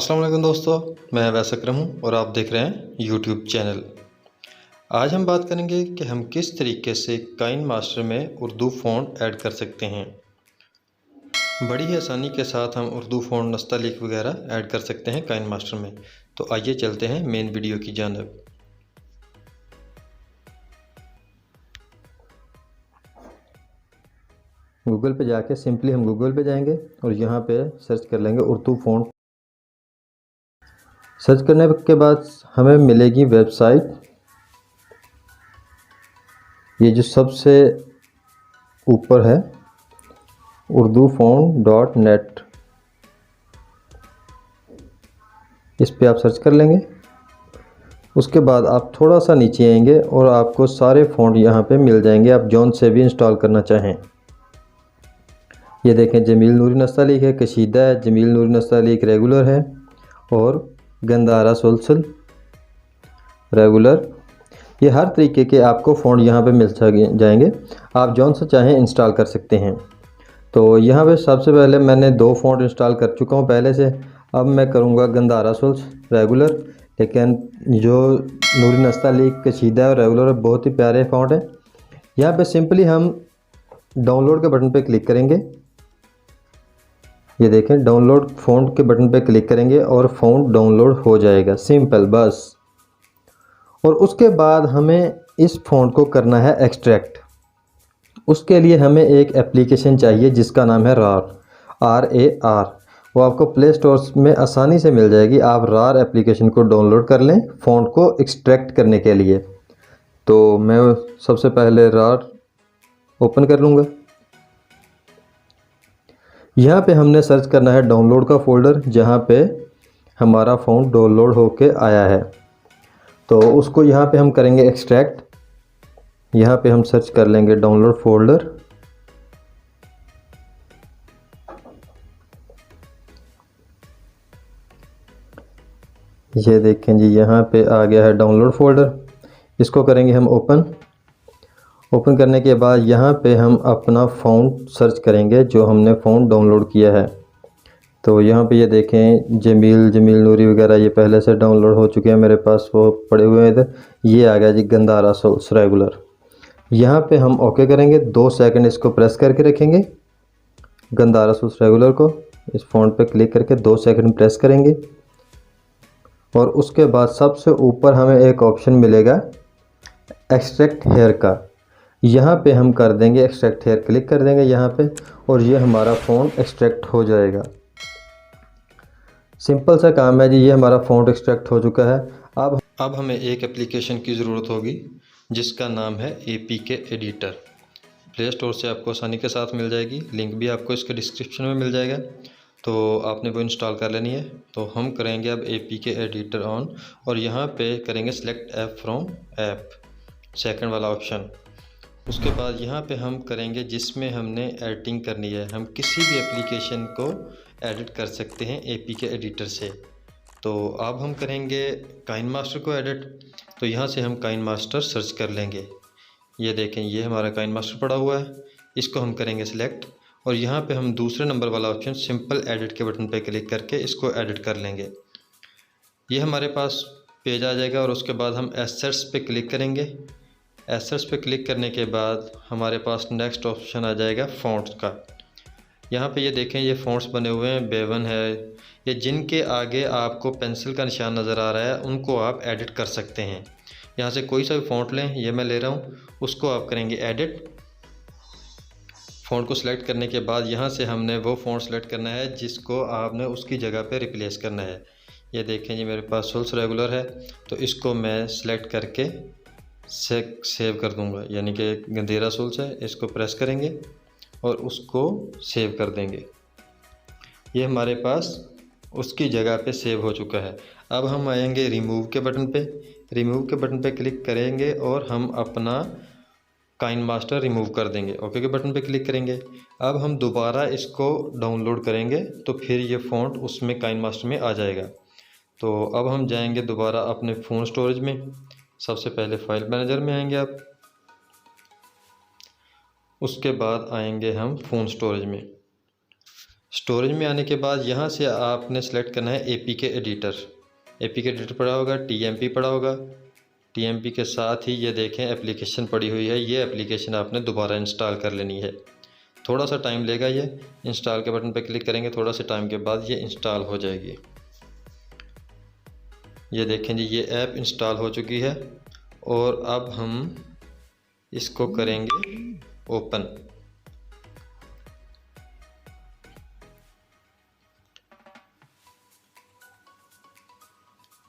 अस्सलाम वालेकुम दोस्तों, मैं वैस अकरम हूँ और आप देख रहे हैं यूट्यूब चैनल। आज हम बात करेंगे कि हम किस तरीके से काइन मास्टर में उर्दू फ़ॉन्ट ऐड कर सकते हैं। बड़ी ही आसानी के साथ हम उर्दू फ़ॉन्ट नस्तलीक वगैरह ऐड कर सकते हैं काइन मास्टर में। तो आइए चलते हैं मेन वीडियो की जानिब। गूगल पे जाके सिंपली हम गूगल पे जाएंगे और यहाँ पे सर्च कर लेंगे उर्दू फ़ॉन्ट। सर्च करने के बाद हमें मिलेगी वेबसाइट, ये जो सबसे ऊपर है urduphone.net। इस पे आप सर्च कर लेंगे। उसके बाद आप थोड़ा सा नीचे आएंगे और आपको सारे फ़ॉन्ट यहाँ पे मिल जाएंगे, आप जौन से भी इंस्टॉल करना चाहें। ये देखें, जमील नूरी नस्तलीक है, कशीदा है, जमील नूरी नस्तलीक रेगुलर है और गंदारा सुलसल रेगुलर। ये हर तरीके के आपको फ़ॉन्ट यहाँ पे मिल जाएंगे, आप जौन सा चाहें इंस्टॉल कर सकते हैं। तो यहाँ पे सबसे पहले मैंने 2 फ़ॉन्ट इंस्टॉल कर चुका हूँ पहले से। अब मैं करूँगा गंदारा सुल्स रेगुलर, लेकिन जो नूरी नस्तलीक कशीदा और रेगुलर है, बहुत ही प्यारे फ़ॉन्ट हैं। यहाँ पे सिंपली हम डाउनलोड के बटन पे क्लिक करेंगे। ये देखें, डाउनलोड फ़ॉन्ट के बटन पे क्लिक करेंगे और फ़ॉन्ट डाउनलोड हो जाएगा, सिंपल बस। और उसके बाद हमें इस फ़ॉन्ट को करना है एक्सट्रैक्ट। उसके लिए हमें एक एप्लीकेशन चाहिए जिसका नाम है RAR। वो आपको प्ले स्टोर में आसानी से मिल जाएगी। आप RAR एप्लीकेशन को डाउनलोड कर लें फ़ॉन्ट को एक्सट्रैक्ट करने के लिए। तो मैं सबसे पहले RAR ओपन कर लूँगा। यहाँ पे हमने सर्च करना है डाउनलोड का फ़ोल्डर जहाँ पे हमारा फ़ॉन्ट डाउनलोड होके आया है। तो उसको यहाँ पे हम करेंगे एक्सट्रैक्ट। यहाँ पे हम सर्च कर लेंगे डाउनलोड फ़ोल्डर। ये देखें जी, यहाँ पे आ गया है डाउनलोड फ़ोल्डर। इसको करेंगे हम ओपन करने के बाद यहाँ पे हम अपना फ़ॉन्ट सर्च करेंगे जो हमने फ़ॉन्ट डाउनलोड किया है। तो यहाँ पे ये देखें, जमील नूरी वगैरह ये पहले से डाउनलोड हो चुके हैं मेरे पास, वो पड़े हुए हैं इधर। ये आ गया जी गंदारा सोल्स रेगुलर। यहाँ पे हम ओके करेंगे, 2 सेकंड इसको प्रेस करके रखेंगे। गंदारा सोल्स रेगुलर को इस फ़ॉन्ट पे क्लिक करके 2 सेकंड प्रेस करेंगे और उसके बाद सबसे ऊपर हमें एक ऑप्शन मिलेगा एक्सट्रैक्ट हेयर का। यहाँ पे हम कर देंगे एक्सट्रैक्ट हेयर, क्लिक कर देंगे यहाँ पे और ये हमारा फ़ॉन्ट एक्सट्रैक्ट हो जाएगा। सिंपल सा काम है जी, ये हमारा फ़ॉन्ट एक्सट्रैक्ट हो चुका है। अब हमें एक एप्लीकेशन की ज़रूरत होगी जिसका नाम है APK एडिटर। प्ले स्टोर से आपको आसानी के साथ मिल जाएगी, लिंक भी आपको इसके डिस्क्रिप्शन में मिल जाएगा। तो आपने वो इंस्टॉल कर लेनी है। तो हम करेंगे अब APK एडिटर ऑन और यहाँ पे करेंगे select app from app, second वाला ऑप्शन। उसके बाद यहाँ पे हम करेंगे जिसमें हमने एडिटिंग करनी है। हम किसी भी एप्लीकेशन को एडिट कर सकते हैं APK एडिटर से। तो अब हम करेंगे काइन मास्टर को एडिट। तो यहाँ से हम काइन मास्टर सर्च कर लेंगे। ये देखें, ये हमारा काइन मास्टर पड़ा हुआ है, इसको हम करेंगे सिलेक्ट और यहाँ पे हम दूसरे नंबर वाला ऑप्शन सिंपल एडिट के बटन पे क्लिक करके इसको एडिट कर लेंगे। ये हमारे पास पेज आ जाएगा और उसके बाद हम एसेट्स पे क्लिक करेंगे। एसेट्स पे क्लिक करने के बाद हमारे पास नेक्स्ट ऑप्शन आ जाएगा फ़ॉन्ट्स का। यहाँ पे ये देखें, ये फ़ॉन्ट्स बने हुए हैं, B1 है। ये जिनके आगे आपको पेंसिल का निशान नज़र आ रहा है उनको आप एडिट कर सकते हैं। यहाँ से कोई सा भी फ़ॉन्ट लें, ये मैं ले रहा हूँ, उसको आप करेंगे एडिट। फ़ॉन्ट को सिलेक्ट करने के बाद यहाँ से हमने वो फ़ॉन्ट सेलेक्ट करना है जिसको आपने उसकी जगह पे रिप्लेस करना है। ये देखें जी, मेरे पास सोल्स रेगुलर है, तो इसको मैं सिलेक्ट करके सेव कर दूंगा, यानी कि गंदेरा सोल्स है, इसको प्रेस करेंगे और उसको सेव कर देंगे। ये हमारे पास उसकी जगह पे सेव हो चुका है। अब हम आएंगे रिमूव के बटन पे। रिमूव के बटन पे क्लिक करेंगे और हम अपना काइन मास्टर रिमूव कर देंगे। ओके के बटन पे क्लिक करेंगे। अब हम दोबारा इसको डाउनलोड करेंगे तो फिर ये फ़ॉन्ट उसमें काइन मास्टर में आ जाएगा। तो अब हम जाएंगे दोबारा अपने फ़ोन स्टोरेज में। सबसे पहले फाइल मैनेजर में आएंगे आप, उसके बाद आएंगे हम फ़ोन स्टोरेज में। स्टोरेज में आने के बाद यहाँ से आपने सेलेक्ट करना है APK एडिटर। APK एडिटर पड़ा होगा, TMP पड़ा होगा। TMP के साथ ही ये देखें एप्लीकेशन पड़ी हुई है, ये एप्लीकेशन आपने दोबारा इंस्टॉल कर लेनी है। थोड़ा सा टाइम लेगा, ये इंस्टॉल के बटन पर क्लिक करेंगे, थोड़ा सा टाइम के बाद ये इंस्टॉल हो जाएगी। ये देखें जी, ये ऐप इंस्टॉल हो चुकी है और अब हम इसको करेंगे ओपन।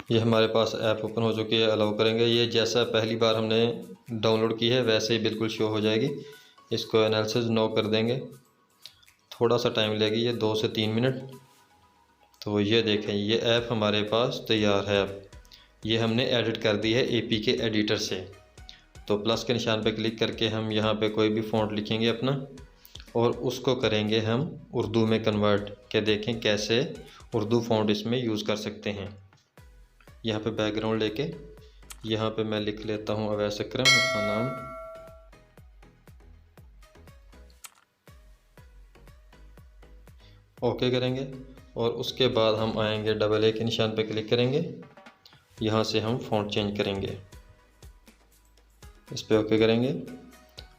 ये हमारे पास ऐप ओपन हो चुकी है, अलाउ करेंगे। ये जैसा पहली बार हमने डाउनलोड की है वैसे ही बिल्कुल शो हो जाएगी। इसको एनालिसिस नो कर देंगे, थोड़ा सा टाइम लेगी, ये 2 से 3 मिनट। तो ये देखें, ये ऐप हमारे पास तैयार है। अब ये हमने एडिट कर दी है APK एडिटर से। तो प्लस के निशान पर क्लिक करके हम यहाँ पे कोई भी फ़ॉन्ट लिखेंगे अपना और उसको करेंगे हम उर्दू में कन्वर्ट, के देखें कैसे उर्दू फ़ॉन्ट इसमें यूज़ कर सकते हैं। यहाँ पे बैकग्राउंड लेके यहाँ पे मैं लिख लेता हूँ अवैस अकरम अपना नाम। ओके करेंगे और उसके बाद हम आएंगे AA के निशान पे क्लिक करेंगे, यहाँ से हम फ़ॉन्ट चेंज करेंगे, इस पे ओके करेंगे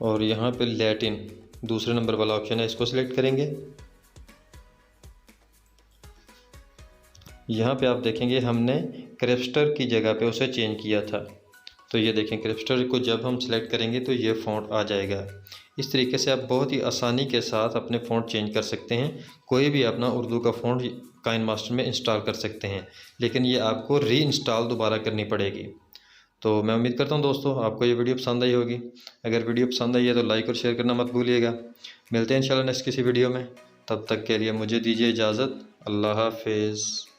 और यहाँ पे लैटिन दूसरे नंबर वाला ऑप्शन है, इसको सिलेक्ट करेंगे। यहाँ पे आप देखेंगे हमने क्रिप्स्टर की जगह पे उसे चेंज किया था। तो ये देखें, क्रिप्स्टर को जब हम सेलेक्ट करेंगे तो ये फ़ॉन्ट आ जाएगा। इस तरीके से आप बहुत ही आसानी के साथ अपने फ़ॉन्ट चेंज कर सकते हैं। कोई भी अपना उर्दू का फ़ॉन्ट काइनमास्टर में इंस्टॉल कर सकते हैं, लेकिन ये आपको री इंस्टॉल दोबारा करनी पड़ेगी। तो मैं उम्मीद करता हूँ दोस्तों आपको ये वीडियो पसंद आई होगी। अगर वीडियो पसंद आई है तो लाइक और शेयर करना मत भूलिएगा। मिलते हैं इंशाल्लाह नेक्स्ट किसी वीडियो में, तब तक के लिए मुझे दीजिए इजाज़त। अल्लाह हाफिज़।